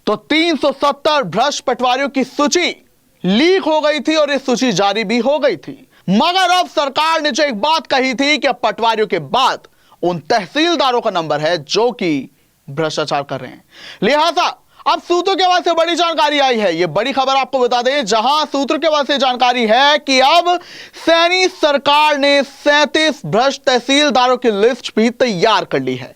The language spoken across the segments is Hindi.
तो 370 भ्रष्ट पटवारियों की सूची लीक हो गई थी और ये सूची जारी भी हो गई थी। मगर अब सरकार ने जो एक बात कही थी कि अब पटवारियों के बाद उन तहसीलदारों का नंबर है जो कि भ्रष्टाचार कर रहे हैं। लिहाजा अब सूत्रों के हवाले से बड़ी जानकारी आई है। यह बड़ी खबर आपको बता दें, जहां सूत्रों के हवाले से जानकारी है कि अब सैनी सरकार ने 37 भ्रष्ट तहसीलदारों की लिस्ट भी तैयार कर ली है।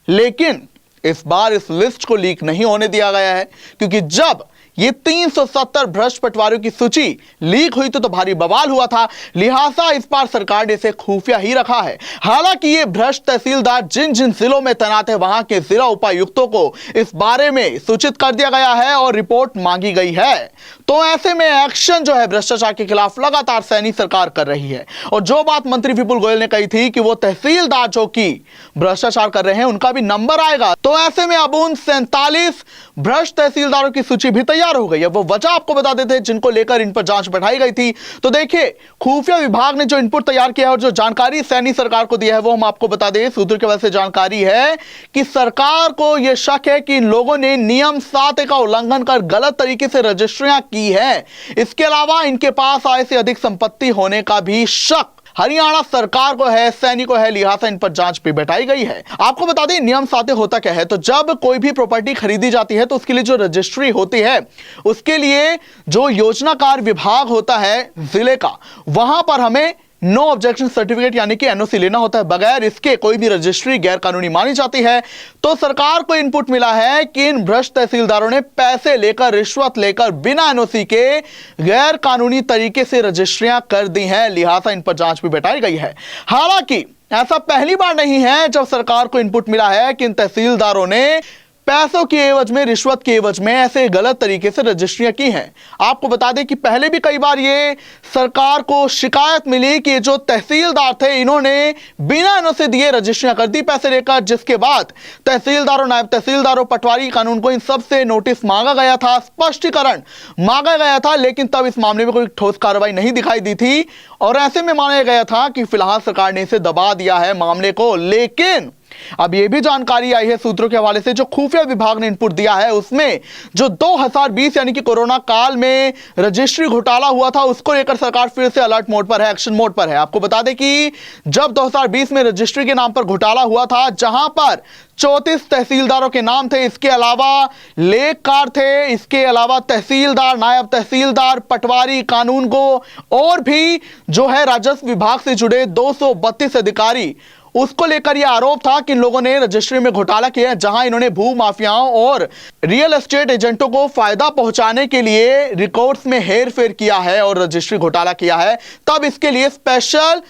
लेकिन इस बार इस लिस्ट को लीक नहीं होने दिया गया है, क्योंकि जब ये 370 भ्रष्ट पटवारियों की सूची लीक हुई तो भारी बवाल हुआ था। लिहाजा इस बार सरकार ने इसे खुफिया ही रखा है। हालांकि ये भ्रष्ट तहसीलदार जिन जिन जिलों में तैनात है, वहां के जिला उपायुक्तों को इस बारे में सूचित कर दिया गया है और रिपोर्ट मांगी गई है। तो ऐसे में एक्शन जो है भ्रष्टाचार के खिलाफ लगातार सैनी सरकार कर रही है। और जो बात मंत्री विपुल गोयल ने कही थी कि वो तहसीलदार जो कि भ्रष्टाचार कर रहे हैं उनका भी नंबर आएगा, तो ऐसे में अब उन 47 भ्रष्ट तहसीलदारों की सूची भी तैयार हो गई है। वो वजह आपको बता देते हैं जिनको लेकर इन पर जांच बैठाई गई थी। तो देखिए, खुफिया विभाग ने जो इनपुट तैयार किया है और जो जानकारी सैनी सरकार को दिया है वो हम आपको बता दें। सूत्रों की वजह से जानकारी है कि सरकार को यह शक है कि इन लोगों ने नियम 7 का उल्लंघन कर गलत तरीके से रजिस्ट्रियां की है। इसके अलावा इनके पास आय से अधिक संपत्ति होने का भी शक हरियाणा सरकार को है, सैनी को है। लिहाजा इन पर जांच भी बैठाई गई है। आपको बता दें नियम 7 होता क्या है। तो जब कोई भी प्रॉपर्टी खरीदी जाती है तो उसके लिए जो रजिस्ट्री होती है, उसके लिए जो योजनाकार विभाग होता है जिले का, वहां पर हमें नो ऑब्जेक्शन सर्टिफिकेट यानी कि एनओसी लेना होता है। बगैर इसके कोई भी रजिस्ट्री गैर कानूनी मानी जाती है। तो सरकार को इनपुट मिला है कि इन भ्रष्ट तहसीलदारों ने पैसे लेकर, रिश्वत लेकर, बिना एनओसी के गैर कानूनी तरीके से रजिस्ट्रियां कर दी हैं। लिहाजा इन पर जांच भी बैठाई गई है। हालांकि ऐसा पहली बार नहीं है जब सरकार को इनपुट मिला है कि इन तहसीलदारों ने पैसों के एवज में, रिश्वत के एवज में ऐसे गलत तरीके से रजिस्ट्रियां की हैं। आपको बता दें कि पहले भी कई बार ये सरकार को शिकायत मिली कि जो तहसीलदार थे इन्होंने बिना एनओसी दिए रजिस्ट्रियां कर दी पैसे लेकर, जिसके बाद तहसीलदारों, नायब तहसीलदारों, पटवारी कानून को इन सब से नोटिस मांगा गया था, स्पष्टीकरण मांगा गया था। लेकिन तब इस मामले में कोई ठोस कार्रवाई नहीं दिखाई दी थी और ऐसे में माना गया था कि फिलहाल सरकार ने इसे दबा दिया है मामले को। लेकिन अब यह भी जानकारी आई है सूत्रों के हवाले से, जो खुफिया विभाग ने इनपुट दिया है उसमें जो 2020 यानी कि कोरोना काल में रजिस्ट्री घोटाला हुआ था, उसको लेकर सरकार फिर से अलर्ट मोड पर है, एक्शन मोड पर है। आपको बता दें कि जब 2020 में रजिस्ट्री के नाम पर घोटाला हुआ था, जहां पर 34 तहसीलदारों के नाम थे, इसके अलावा लेखकार थे, इसके अलावा तहसीलदार, नायब तहसीलदार, पटवारी, कानून को और भी जो है राजस्व विभाग से जुड़े 232 अधिकारी, उसको लेकर यह आरोप था कि इन लोगों ने रजिस्ट्री में घोटाला किया है, जहां इन्होंने भू माफियाओं और रियल एस्टेट एजेंटों को फायदा पहुंचाने के लिए रिकॉर्ड्स में हेरफेर किया है और रजिस्ट्री घोटाला किया है। तब इसके लिए स्पेशल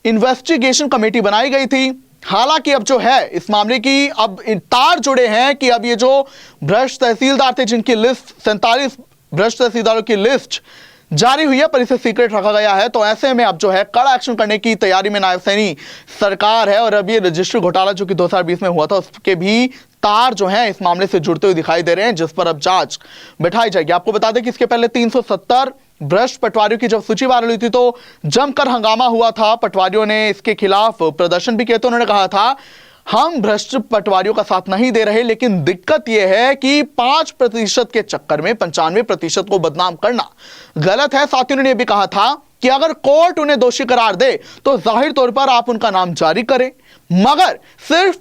इन्वेस्टिगेशन कमेटी बनाई गई थी। हालांकि अब जो है इस मामले की अब तार जुड़े हैं कि अब ये जो भ्रष्ट तहसीलदार थे, जिनकी लिस्ट 47 भ्रष्ट तहसीलदारों की लिस्ट जारी हुई है पर इसे सीक्रेट रखा गया है, तो ऐसे में अब जो है कड़ा एक्शन करने की तैयारी में नायब सैनी सरकार है। और अब ये रजिस्ट्री घोटाला जो कि 2020 में हुआ था, उसके भी तार जो हैं इस मामले से जुड़ते हुए दिखाई दे रहे हैं, जिस पर अब जांच बैठाई जाएगी। आपको बता दें कि इसके पहले 370 भ्रष्ट पटवारियों की जब सूची वायरल हुई थी तो जमकर हंगामा हुआ था। पटवारियों ने इसके खिलाफ प्रदर्शन भी किया। तो उन्होंने कहा था हम भ्रष्ट पटवारियों का साथ नहीं दे रहे, लेकिन दिक्कत यह है कि 5% के चक्कर में 95% को बदनाम करना गलत है। साथ ही उन्होंने यह भी कहा था कि अगर कोर्ट उन्हें दोषी करार दे तो जाहिर तौर पर आप उनका नाम जारी करें, मगर सिर्फ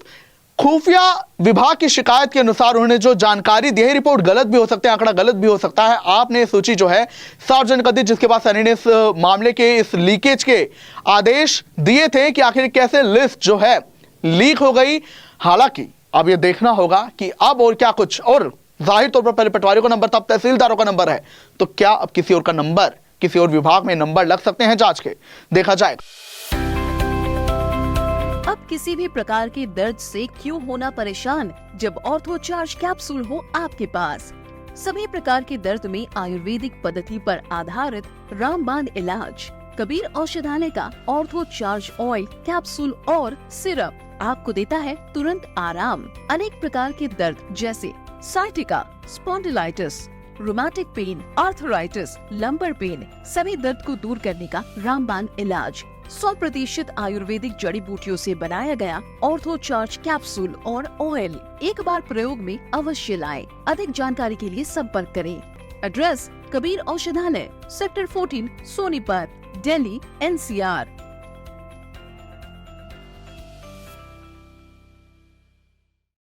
खुफिया विभाग की शिकायत के अनुसार उन्होंने जो जानकारी दी है, रिपोर्ट गलत भी हो सकती है, आंकड़ा गलत भी हो सकता है। आपने सूची जो है सार्वजनिक कर दी, जिसके बाद सैनी ने इस मामले के, इस लीकेज के आदेश दिए थे कि आखिर कैसे लिस्ट जो है लीक हो गई। हालांकि अब यह देखना होगा कि अब और क्या कुछ, और जाहिर तौर पर पहले पटवारियों का नंबर था, अब तहसीलदारों का नंबर है, तो क्या अब किसी और का नंबर, किसी और विभाग में नंबर लग सकते हैं? जांच के देखा जाएगा। अब किसी भी प्रकार के दर्द से क्यों होना परेशान, जब ऑर्थो चार्ज कैप्सूल हो आपके पास। सभी प्रकार के दर्द में आयुर्वेदिक पद्धति पर आधारित रामबाण इलाज। कबीर औषधालय का ऑर्थो चार्ज ऑयल, कैप्सूल और सिरप आपको देता है तुरंत आराम। अनेक प्रकार के दर्द जैसे sciatica, spondylitis, rheumatic pain, arthritis, lumbar pain, सभी दर्द को दूर करने का रामबाण इलाज 100% आयुर्वेदिक जड़ी बूटियों से बनाया गया ऑर्थो चार्ज कैप्सूल और ऑयल एक बार प्रयोग में अवश्य लाएं। अधिक जानकारी के लिए संपर्क करें। एड्रेस: कबीर औषधालय, सेक्टर 14, सोनीपत, दिल्ली, NCR।